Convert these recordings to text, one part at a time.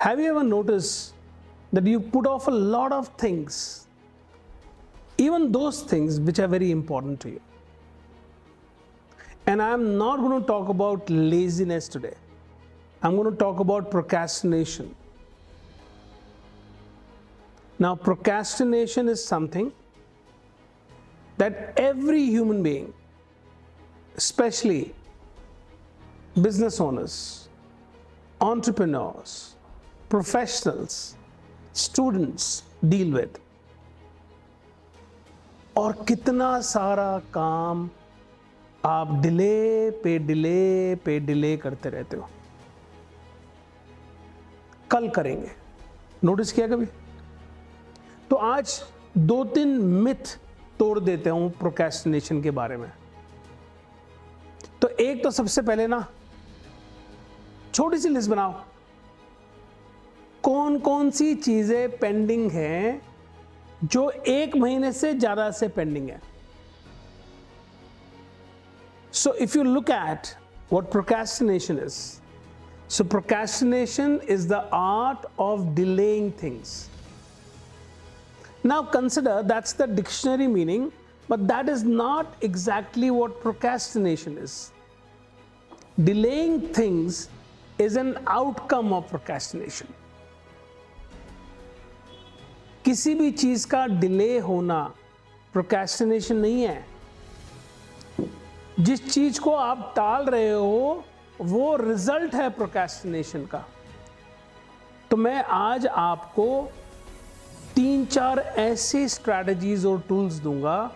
Have you ever noticed that you put off a lot of things, even those things which are very important to you? And I'm not going to talk about laziness today. I'm going to talk about procrastination. Now, procrastination is something that every human being, especially business owners, entrepreneurs, professionals, students deal with. और कितना सारा काम आप delay पे delay करते रहते हो। कल करेंगे, नोटिस किया कभी? तो आज 2-3 मिथ तोड़ देते हूं प्रोक्रेस्टिनेशन के बारे में। तो एक तो सबसे पहले ना, छोटी सी लिस्ट बनाओ, कौन कौन सी चीजें पेंडिंग हैं जो 1 महीने से ज्यादा से पेंडिंग है। So if you look at what procrastination is, so procrastination is the art of delaying things. Now consider that's the dictionary meaning, but that is not exactly what procrastination is. Delaying things is an outcome of procrastination. किसी भी चीज का delay होना procrastination नहीं है। जिस चीज को आप टाल रहे हो वो रिजल्ट है प्रोक्रेस्टिनेशन का। तो मैं आज आपको 3-4 ऐसी स्ट्रैटेजीज और टूल्स दूंगा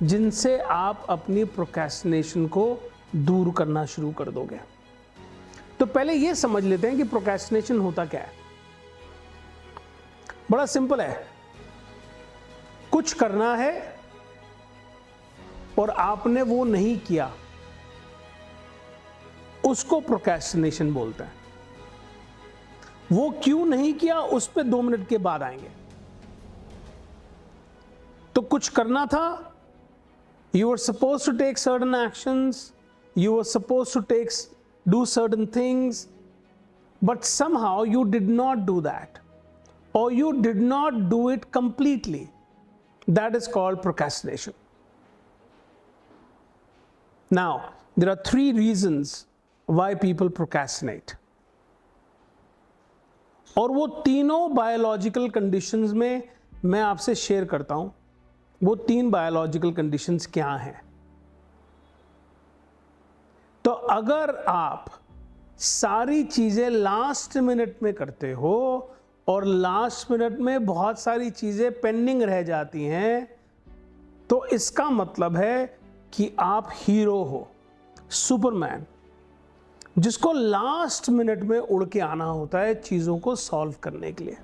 जिनसे आप अपनी प्रोक्रेस्टिनेशन को दूर करना शुरू कर दोगे। तो पहले ये समझ लेते हैं कि प्रोक्रेस्टिनेशन होता क्या है। बड़ा सिंपल है, कुछ करना है और आपने वो नहीं किया, उसको प्रोक्रेस्टिनेशन बोलते हैं। वो क्यों नहीं किया उस पे 2 मिनट के बाद आएंगे। तो कुछ करना था, you were supposed to take certain actions, you were supposed to do certain things, but somehow you did not do that, or you did not do it completely. That is called procrastination. Now, there are 3 reasons why people procrastinate. और वो तीनों biological conditions में मैं आपसे share करता हूं। वो 3 biological conditions क्या हैं? तो अगर आप सारी चीजें लास्ट मिनट में करते हो और लास्ट मिनट में बहुत सारी चीजें पेंडिंग रह जाती हैं, तो इसका मतलब है कि आप हीरो हो, सुपरमैन, जिसको लास्ट मिनट में उड़ के आना होता है चीजों को सॉल्व करने के लिए।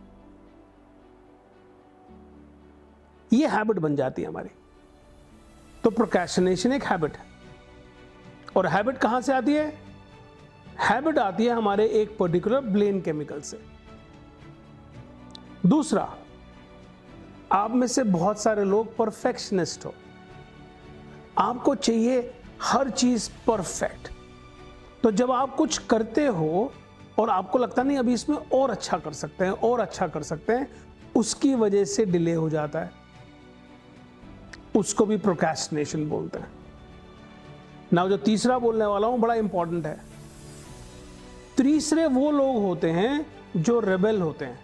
ये हैबिट बन जाती है हमारी। तो प्रोक्रेस्टिनेशन एक हैबिट है। और हैबिट कहां से आती है? हैबिट आती है हमारे एक पर्टिकुलर ब्रेन केमिकल से। दूसरा, आप में से बहुत सारे लोग परफेक्शनिस्ट हो। आपको चाहिए हर चीज परफेक्ट। तो जब आप कुछ करते हो और आपको लगता नहीं अभी इसमें और अच्छा कर सकते हैं, और अच्छा कर सकते हैं, उसकी वजह से डिले हो जाता है। उसको भी प्रोक्रेस्टिनेशन बोलते हैं। ना जो तीसरा बोलने वाला हूं बड़ा इंपॉर्टेंट है। तीसरे वो लोग होते हैं जो रेबेल होते हैं,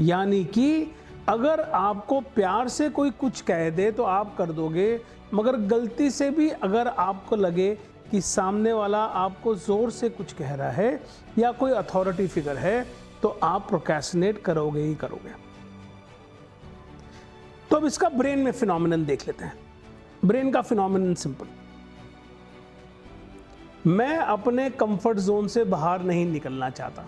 यानी कि अगर आपको प्यार से कोई कुछ कह दे तो आप कर दोगे, मगर गलती से भी अगर आपको लगे कि सामने वाला आपको जोर से कुछ कह रहा है या कोई अथॉरिटी फिगर है, तो आप प्रोक्रेस्टिनेट करोगे ही करोगे। तो अब इसका ब्रेन में फिनोमिनन देख लेते हैं। ब्रेन का फिनोमिनन सिंपल, मैं अपने कंफर्ट जोन से बाहर नहीं निकलना चाहता।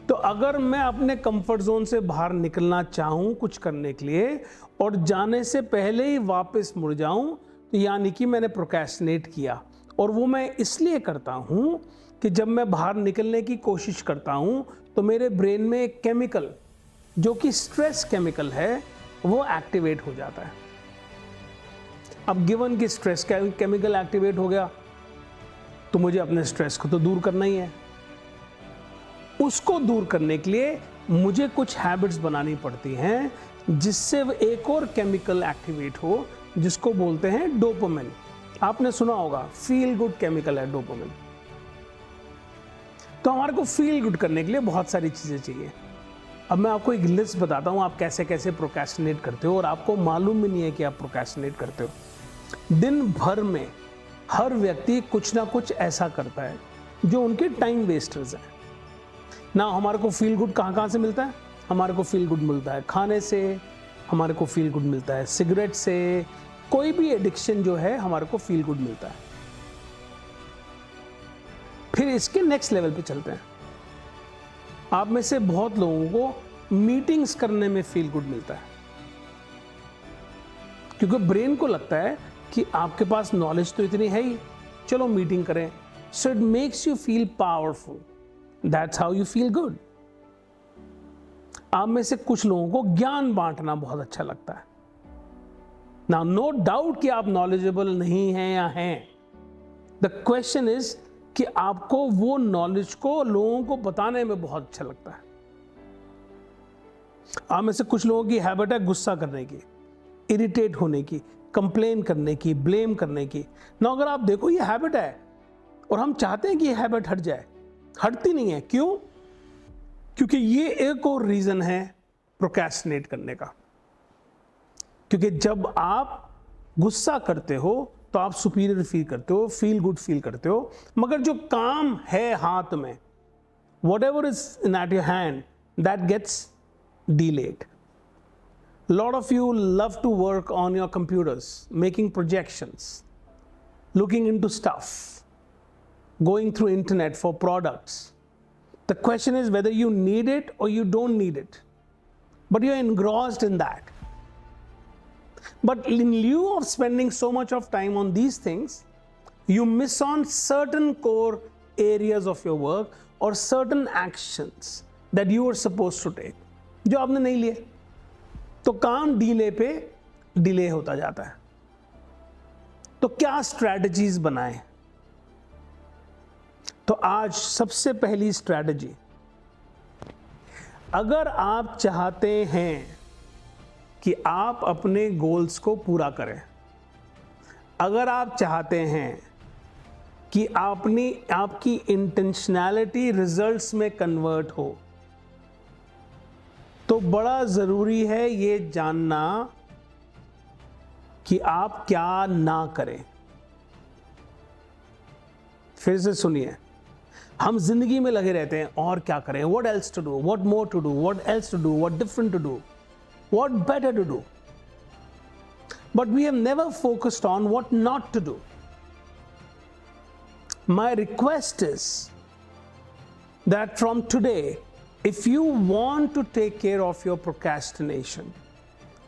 तो अगर मैं अपने कंफर्ट जोन से बाहर निकलना चाहूं कुछ करने के लिए और जाने से पहले ही वापस मुड़ जाऊं, तो यानी कि मैंने प्रोक्रेस्टिनेट किया। और वो मैं इसलिए करता हूं कि जब मैं बाहर निकलने की कोशिश करता हूं तो मेरे ब्रेन में एक केमिकल जो कि स्ट्रेस केमिकल है वो एक्टिवेट हो जाता है। अब गिवन कि स्ट्रेस केमिकल एक्टिवेट हो गया तो मुझे अपने स्ट्रेस को तो दूर करना ही है। उसको दूर करने के लिए मुझे कुछ हैबिट्स बनानी पड़ती हैं जिससे एक और केमिकल एक्टिवेट हो जिसको बोलते हैं डोपामिन। आपने सुना होगा, फील गुड केमिकल है डोपामिन। तो हमारे को फील गुड करने के लिए बहुत सारी चीजें चाहिए। अब मैं आपको एक लिस्ट बताता हूं आप कैसे कैसे प्रोक्रेस्टिनेट करते हो और आपको मालूम भी नहीं है कि आप प्रोक्रेस्टिनेट करते हो। दिन भर में हर व्यक्ति कुछ ना कुछ ऐसा करता है जो उनके टाइम वेस्टर्स हैं ना। हमारे को फील गुड कहाँ से मिलता है? हमारे को फील गुड मिलता है खाने से, हमारे को फील गुड मिलता है सिगरेट से, कोई भी एडिक्शन जो है हमारे को फील गुड मिलता है। फिर इसके नेक्स्ट लेवल पे चलते हैं। आप में से बहुत लोगों को मीटिंग्स करने में फील गुड मिलता है क्योंकि ब्रेन को लगता है कि आपके पास नॉलेज तो इतनी है ही, चलो मीटिंग करें। So it makes you feel powerful, that's how you feel good. आप में से कुछ लोगों को ज्ञान बांटना बहुत अच्छा लगता है ना। नो डाउट कि आप नॉलेजेबल नहीं हैं या हैं, द क्वेश्चन इज कि आपको वो नॉलेज को लोगों को बताने में बहुत अच्छा लगता है। आप में से कुछ लोगों की हैबिट है गुस्सा करने की, इरिटेट होने की, कंप्लेन करने की, ब्लेम करने की ना। अगर आप देखो ये हैबिट है और हम चाहते हैं कि ये हैबिट हट जाए, हटती नहीं है। क्यों? क्योंकि ये एक और रीजन है प्रोक्रेस्टिनेट करने का। क्योंकि जब आप गुस्सा करते हो तो आप सुपीरियर फील करते हो, फील गुड फील करते हो, मगर जो काम है हाथ में, whatever is in at your hand, that gets delayed. Lot of you love to work on your computers, making projections, looking into stuff, going through internet for products. The question is whether you need it or you don't need it, but you're engrossed in that. But in lieu of spending so much of time on these things, you miss on certain core areas of your work or certain actions that you were supposed to take, जो आपने नहीं लिए। तो काम delay पे delay होता जाता है। तो क्या स्ट्रैटेजीज बनाएं? तो आज सबसे पहली स्ट्रैटेजी, अगर आप चाहते हैं कि आप अपने गोल्स को पूरा करें, अगर आप चाहते हैं कि आपकी इंटेंशनैलिटी रिजल्ट्स में कन्वर्ट हो, तो बड़ा जरूरी है ये जानना कि आप क्या ना करें। फिर से सुनिए, हम जिंदगी में लगे रहते हैं और क्या करें, what else to do, what more to do, what else to do, what different to do, what better to do, but we have never focused on what not to do. My request is that from today, if you want to take care of your procrastination,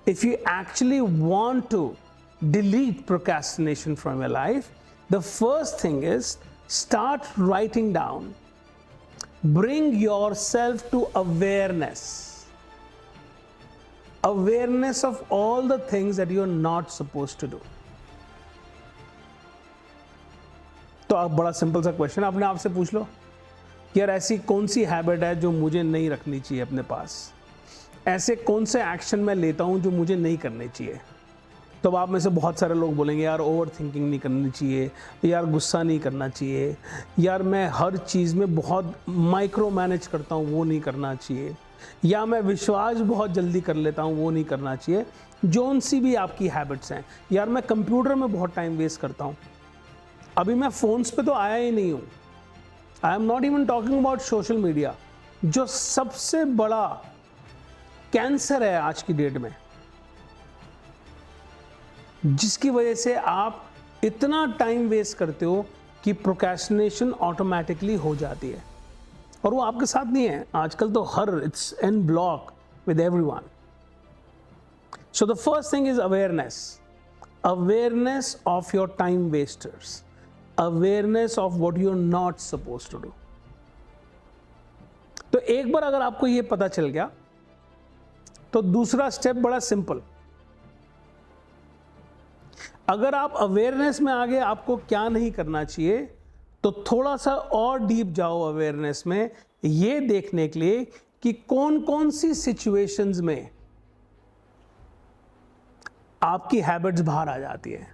if you actually want to delete procrastination from your life, the first thing is start writing down. Bring yourself to awareness of all the things that you're not supposed to do. तो आप बड़ा simple सा question अपने आप से पूछ लो कि यार ऐसी कौन सी हैबिट है जो मुझे नहीं रखनी चाहिए अपने पास, ऐसे कौन से एक्शन मैं लेता हूं जो मुझे नहीं करने चाहिए। तो आप में से बहुत सारे लोग बोलेंगे यार ओवर थिंकिंग नहीं करनी चाहिए, यार गुस्सा नहीं करना चाहिए, यार मैं हर चीज़ में बहुत माइक्रो मैनेज करता हूँ वो नहीं करना चाहिए, या मैं विश्वास बहुत जल्दी कर लेता हूँ वो नहीं करना चाहिए। जोन सी भी आपकी हैबिट्स हैं, यार मैं कंप्यूटर में बहुत टाइम वेस्ट करता हूँ, अभी मैं फ़ोन्स पे तो आया ही नहीं हूँ, I am not even talking about social media, जो सबसे बड़ा कैंसर है आज की डेट में, जिसकी वजह से आप इतना टाइम वेस्ट करते हो कि प्रोक्रेस्टिनेशन ऑटोमेटिकली हो जाती है। और वो आपके साथ नहीं है, आजकल तो हर it's an block with everyone. So the first thing is awareness of your time wasters, awareness of what you are not supposed to do. तो एक बार अगर आपको ये पता चल गया तो दूसरा स्टेप बड़ा सिंपल। अगर आप अवेयरनेस में आ गए आपको क्या नहीं करना चाहिए, तो थोड़ा सा और डीप जाओ अवेयरनेस में ये देखने के लिए कि कौन कौन सी सिचुएशंस में आपकी हैबिट्स बाहर आ जाती है,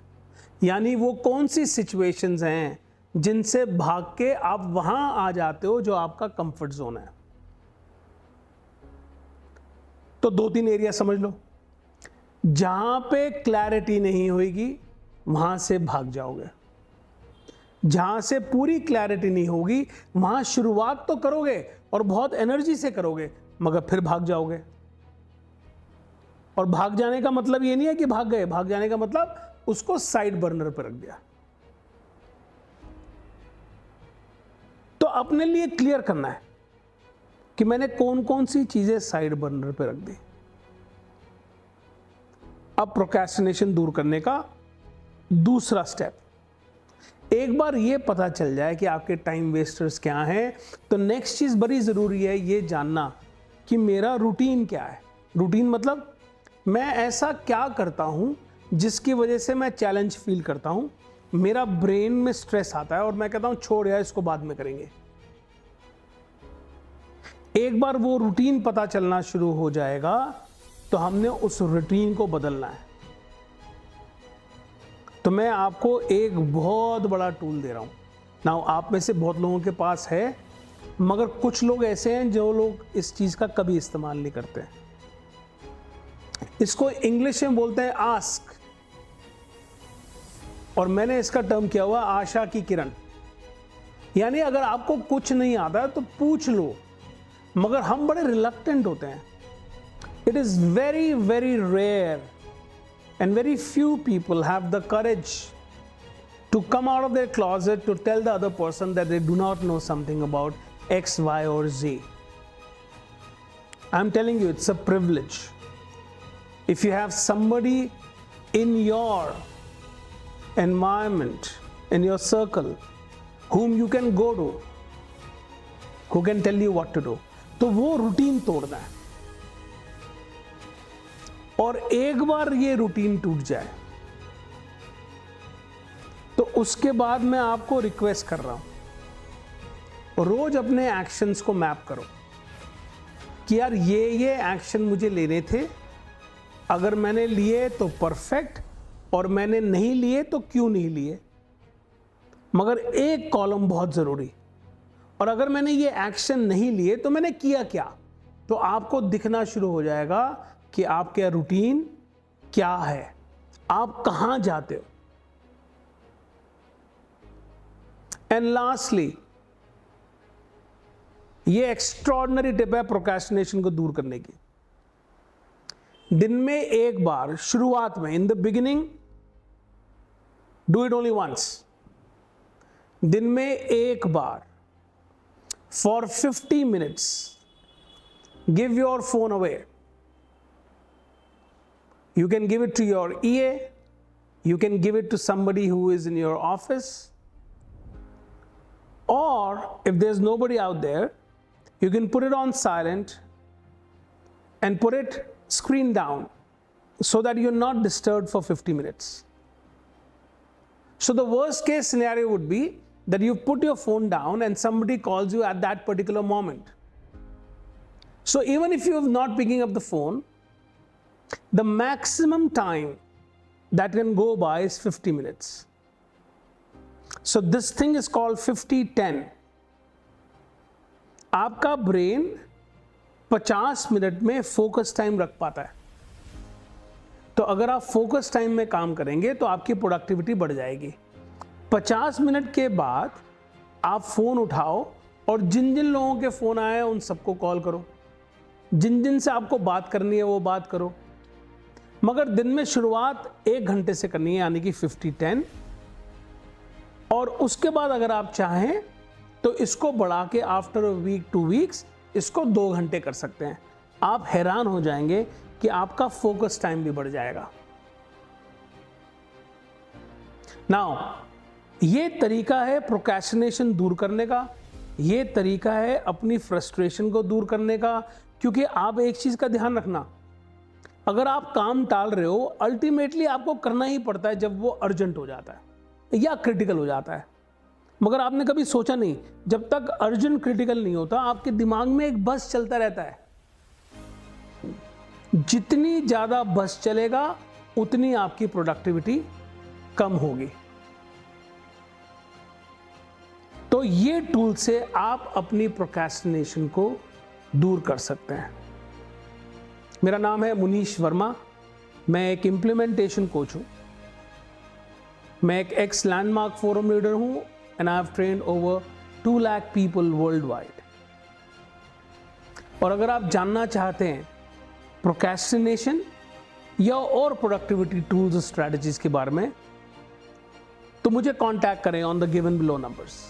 यानी वो कौन सी सिचुएशंस हैं जिनसे भाग के आप वहां आ जाते हो जो आपका कंफर्ट जोन है। तो 2-3 एरिया समझ लो, जहां पे क्लैरिटी नहीं होगी वहां से भाग जाओगे। जहां से पूरी क्लैरिटी नहीं होगी वहां शुरुआत तो करोगे और बहुत एनर्जी से करोगे, मगर फिर भाग जाओगे। और भाग जाने का मतलब ये नहीं है कि भाग गए, भाग जाने का मतलब उसको साइड बर्नर पर रख दिया। तो अपने लिए क्लियर करना है कि मैंने कौन कौन सी चीजें साइड बर्नर पर रख दी। अब प्रोक्रेस्टिनेशन दूर करने का दूसरा स्टेप, एक बार ये पता चल जाए कि आपके टाइम वेस्टर्स क्या हैं, तो नेक्स्ट चीज बड़ी जरूरी है ये जानना कि मेरा रूटीन क्या है। रूटीन मतलब मैं ऐसा क्या करता हूं जिसकी वजह से मैं चैलेंज फील करता हूं, मेरा ब्रेन में स्ट्रेस आता है और मैं कहता हूं छोड़ यार इसको बाद में करेंगे। एक बार वो रूटीन पता चलना शुरू हो जाएगा तो हमने उस रूटीन को बदलना है। तो मैं आपको एक बहुत बड़ा टूल दे रहा हूं ना, आप में से बहुत लोगों के पास है, मगर कुछ लोग ऐसे हैं जो लोग इस चीज का कभी इस्तेमाल नहीं करते। इसको इंग्लिश में बोलते हैं आस्क, और मैंने इसका टर्म किया हुआ आशा की किरण। यानी अगर आपको कुछ नहीं आता तो पूछ लो, मगर हम बड़े रिलक्टेंट होते हैं। It is very very rare and very few people have the courage to come out of their closet to tell the other person that they do not know something about X, Y, or Z. I'm telling you, it's a privilege. If you have somebody in your environment, in your circle, whom you can go to, who can tell you what to do, तो वो routine तोड़ना है। और एक बार ये routine टूट जाए तो उसके बाद मैं आपको रिक्वेस्ट कर रहा हूं, रोज अपने एक्शंस को मैप करो कि यार ये एक्शन मुझे लेने थे, अगर मैंने लिए तो परफेक्ट, और मैंने नहीं लिए तो क्यों नहीं लिए। मगर एक कॉलम बहुत जरूरी, और अगर मैंने ये एक्शन नहीं लिए तो मैंने किया क्या। तो आपको दिखना शुरू हो जाएगा कि आपका रूटीन क्या है, आप कहां जाते हो। एंड लास्टली, ये एक्स्ट्रॉर्डिनरी टिप है प्रोक्रेस्टिनेशन को दूर करने की। दिन में एक बार, शुरुआत में, in the beginning, do it only once. दिन में एक बार for 50 minutes give your phone away. You can give it to your EA, you can give it to somebody who is in your office, or if there's nobody out there, you can put it on silent and put it screen down so that you're not disturbed for 50 minutes. So the worst case scenario would be that you put your phone down and somebody calls you at that particular moment. So even if you're not picking up the phone, the maximum time that can go by is 50 minutes. So this thing is called 50-10. आपका brain 50 minute में focus time रख पाता है। तो अगर आप focus time में काम करेंगे तो आपकी प्रोडक्टिविटी बढ़ जाएगी। 50 मिनट के बाद आप फोन उठाओ और जिन जिन लोगों के फोन आए हैं उन सबको कॉल करो, जिन जिन से आपको बात करनी है वो बात करो। मगर दिन में शुरुआत 1 घंटे से करनी है, यानी कि 50-10, और उसके बाद अगर आप चाहें तो इसको बढ़ा के आफ्टर वीक 2 वीक्स इसको 2 घंटे कर सकते हैं। आप हैरान हो जाएंगे कि आपका फोकस टाइम भी बढ़ जाएगा। नाउ ये तरीका है प्रोक्रेस्टिनेशन दूर करने का, ये तरीका है अपनी फ्रस्ट्रेशन को दूर करने का। क्योंकि आप एक चीज का ध्यान रखना, अगर आप काम टाल रहे हो, अल्टीमेटली आपको करना ही पड़ता है जब वो अर्जेंट हो जाता है या क्रिटिकल हो जाता है। मगर आपने कभी सोचा नहीं, जब तक अर्जेंट क्रिटिकल नहीं होता आपके दिमाग में एक बस चलता रहता है। जितनी ज्यादा बस चलेगा उतनी आपकी प्रोडक्टिविटी कम होगी। तो ये टूल से आप अपनी प्रोक्रेस्टिनेशन को दूर कर सकते हैं। मेरा नाम है मुनीश वर्मा, मैं एक इम्प्लीमेंटेशन कोच हूं, मैं एक एक्स लैंडमार्क फोरम लीडर हूं and I have trained over 2 lakh people worldwide. और अगर आप जानना चाहते हैं प्रोक्रेस्टिनेशन या और प्रोडक्टिविटी टूल्स और स्ट्रेटजीज के बारे में, तो मुझे कांटेक्ट करें on the given below numbers.